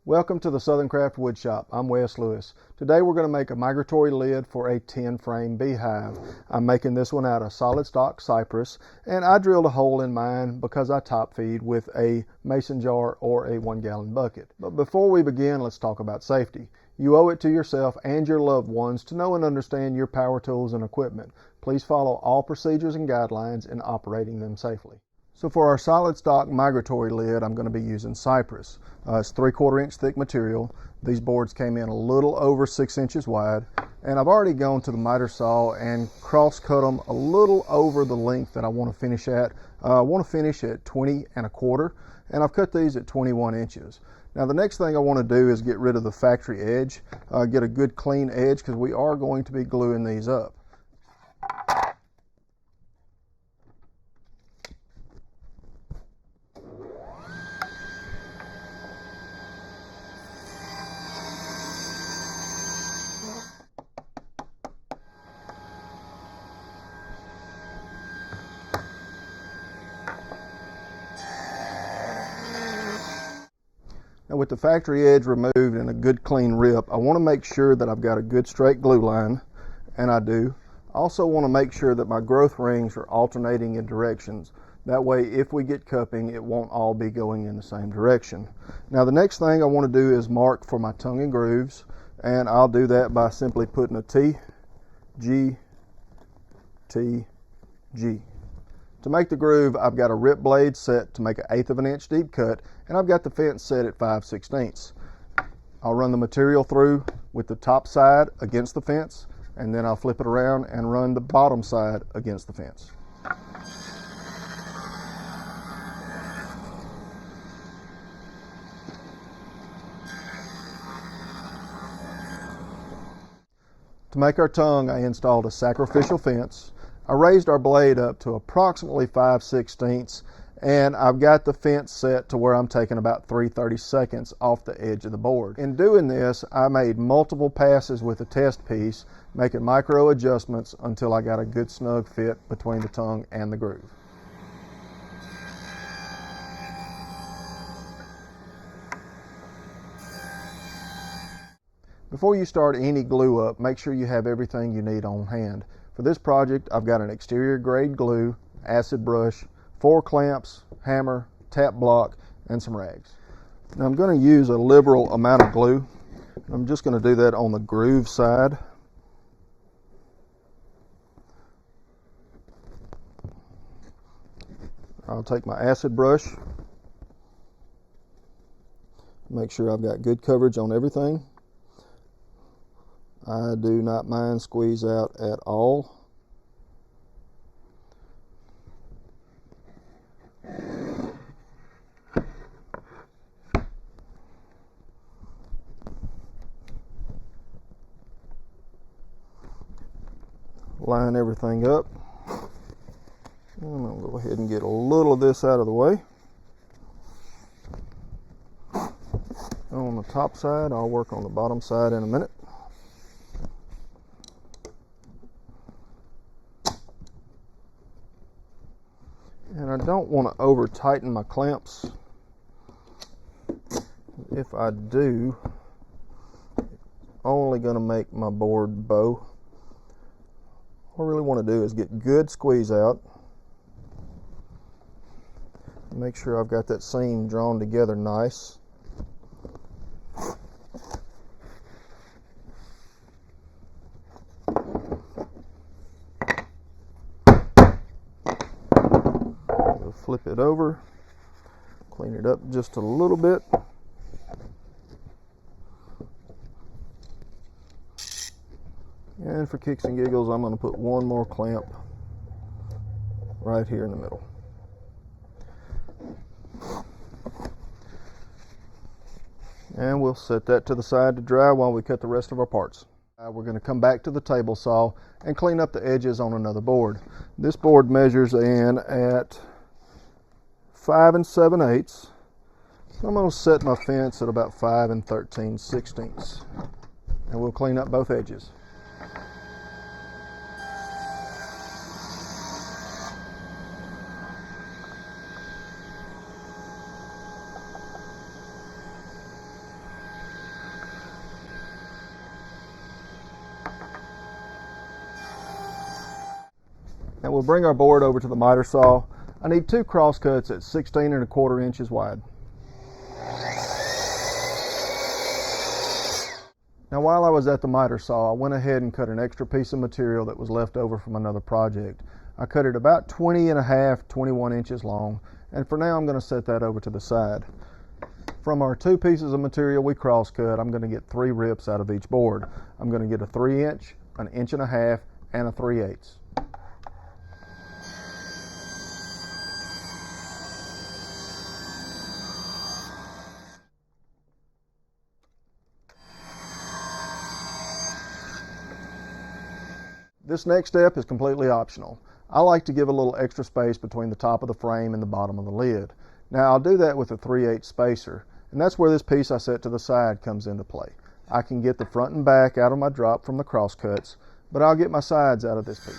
Welcome to the Southern Craft Wood Shop. I'm Wes Lewis. Today we're going to make a migratory lid for a 10-frame beehive. I'm making this one out of solid stock cypress, and I drilled a hole in mine because I top feed with a mason jar or a 1-gallon bucket. But before we begin, let's talk about safety. You owe it to yourself and your loved ones to know and understand your power tools and equipment. Please follow all procedures and guidelines in operating them safely. So for our solid stock migratory lid, I'm going to be using cypress. It's 3/4 inch thick material. These boards came in a little over 6 inches wide, and I've already gone to the miter saw and cross cut them a little over the length that I want to finish at. I want to finish at 20 1/4, and I've cut these at 21 inches. Now the next thing I want to do is get rid of the factory edge, get a good clean edge, because we are going to be gluing these up. Now with the factory edge removed and a good clean rip, I want to make sure that I've got a good straight glue line, and I do. I also want to make sure that my growth rings are alternating in directions. That way, if we get cupping, it won't all be going in the same direction. Now the next thing I want to do is mark for my tongue and grooves, and I'll do that by simply putting a T, G, T, G. To make the groove, I've got a rip blade set to make an 1/8 of an inch deep cut, and I've got the fence set at 5/16. I'll run the material through with the top side against the fence, and then I'll flip it around and run the bottom side against the fence. To make our tongue, I installed a sacrificial fence. I raised our blade up to approximately 5/16, and I've got the fence set to where I'm taking about 3/32 off the edge of the board. In doing this, I made multiple passes with the test piece, making micro adjustments until I got a good snug fit between the tongue and the groove. Before you start any glue up, make sure you have everything you need on hand. For this project, I've got an exterior grade glue, acid brush, 4 clamps, hammer, tap block, and some rags. Now I'm going to use a liberal amount of glue. I'm just going to do that on the groove side. I'll take my acid brush, make sure I've got good coverage on everything. I do not mind squeeze out at all. Line everything up. And I'll go ahead and get a little of this out of the way. On the top side, I'll work on the bottom side in a minute. And I don't want to over tighten my clamps. If I do, it's only going to make my board bow. What I really want to do is get good squeeze out. Make sure I've got that seam drawn together nice. Flip it over, clean it up just a little bit. And for kicks and giggles, I'm going to put one more clamp right here in the middle. And we'll set that to the side to dry while we cut the rest of our parts. We're going to come back to the table saw and clean up the edges on another board. This board measures in at 5 7/8. So I'm going to set my fence at about 5 13/16. And we'll clean up both edges. And we'll bring our board over to the miter saw. I need 2 cross cuts at 16 1/4 inches wide. Now while I was at the miter saw, I went ahead and cut an extra piece of material that was left over from another project. I cut it about 20 1/2, 21 inches long, and for now I'm going to set that over to the side. From our 2 pieces of material we cross cut, I'm going to get 3 rips out of each board. I'm going to get a 3 inch, an 1 1/2 inch, and a 3/8. This next step is completely optional. I like to give a little extra space between the top of the frame and the bottom of the lid. Now I'll do that with a 3/8 spacer, and that's where this piece I set to the side comes into play. I can get the front and back out of my drop from the cross cuts, but I'll get my sides out of this piece.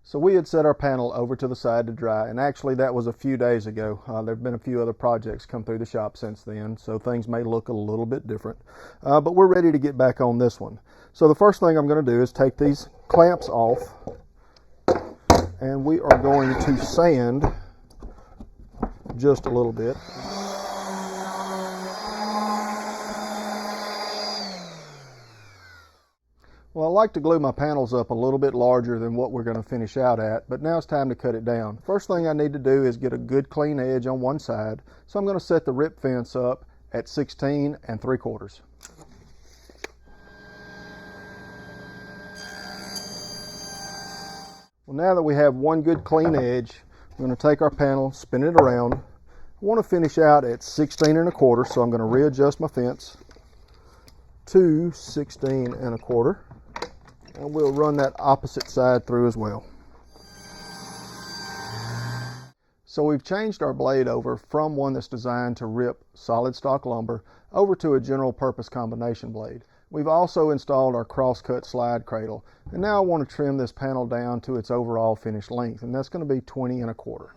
So we had set our panel over to the side to dry, and actually that was a few days ago. There have been a few other projects come through the shop since then, so things may look a little bit different. But we're ready to get back on this one. So the first thing I'm going to do is take these clamps off, and we are going to sand just a little bit. Well, I like to glue my panels up a little bit larger than what we're going to finish out at, but now it's time to cut it down. First thing I need to do is get a good clean edge on one side, so I'm going to set the rip fence up at 16 3/4. Well, now that we have one good clean edge, I'm going to take our panel, spin it around. I want to finish out at 16 1/4, so I'm going to readjust my fence to 16 1/4. And we'll run that opposite side through as well. So we've changed our blade over from one that's designed to rip solid stock lumber over to a general purpose combination blade. We've also installed our cross-cut slide cradle, and now I want to trim this panel down to its overall finished length, and that's going to be 20 1/4.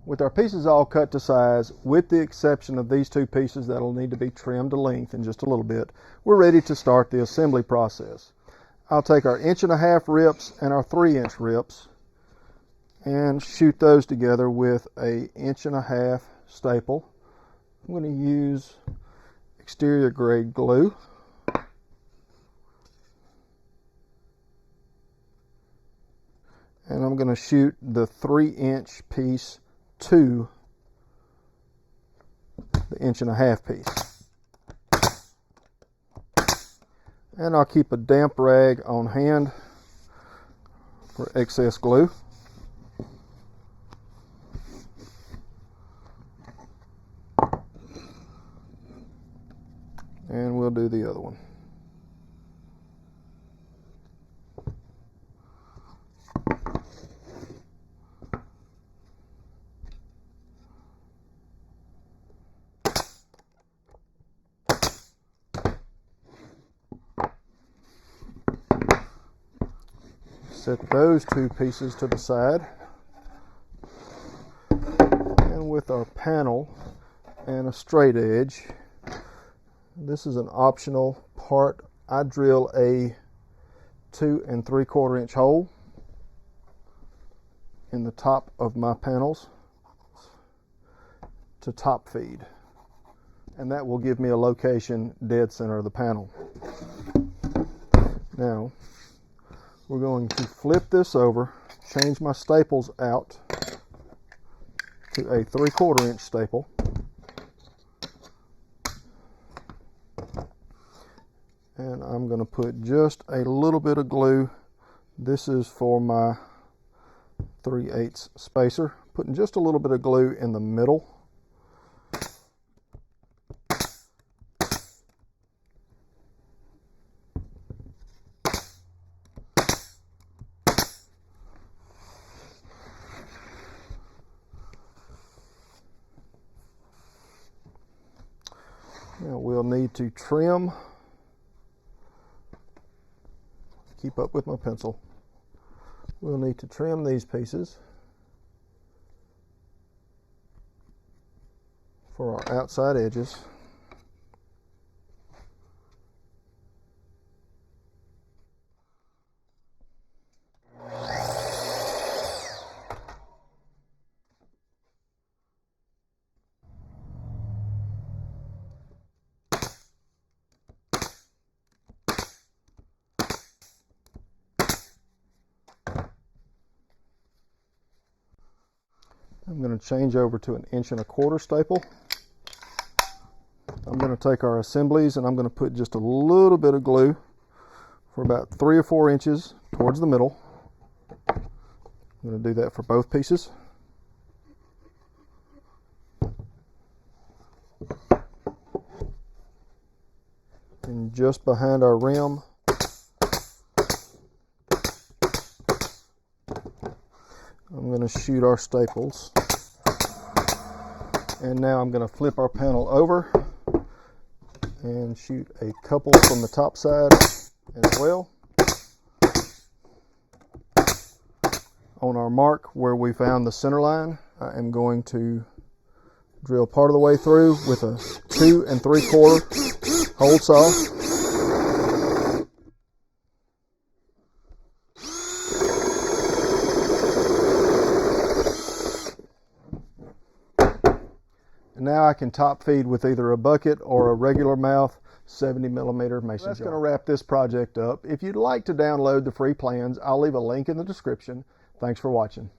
With our pieces all cut to size, with the exception of these 2 pieces that'll need to be trimmed to length in just a little bit, we're ready to start the assembly process. I'll take our 1 1/2 rips and our 3-inch rips and shoot those together with a 1 1/2 staple. I'm going to use exterior grade glue. And I'm going to shoot the 3-inch piece to the 1 1/2 piece. And I'll keep a damp rag on hand for excess glue. And we'll do the other one. Set those 2 pieces to the side, and with our panel and a straight edge, this is an optional part. I drill a 2 3/4 inch hole in the top of my panels to top feed, and that will give me a location dead center of the panel. Now we're going to flip this over, change my staples out to a 3/4 inch staple, and I'm going to put just a little bit of glue. This is for my 3/8 spacer, putting just a little bit of glue in the middle. Now we'll need to trim, keep up with my pencil. We'll need to trim these pieces. for our outside edges. I'm going to change over to 1.25 inch staple. I'm going to take our assemblies and I'm going to put just a little bit of glue for about 3 or 4 inches towards the middle. I'm going to do that for both pieces. And just behind our rim, I'm going to shoot our staples. And now I'm going to flip our panel over and shoot a couple from the top side as well. On our mark where we found the center line, I am going to drill part of the way through with a 2 3/4 hole saw. Now I can top feed with either a bucket or a regular mouth 70mm mason jar. That's going to wrap this project up. If you'd like to download the free plans, I'll leave a link in the description. Thanks for watching.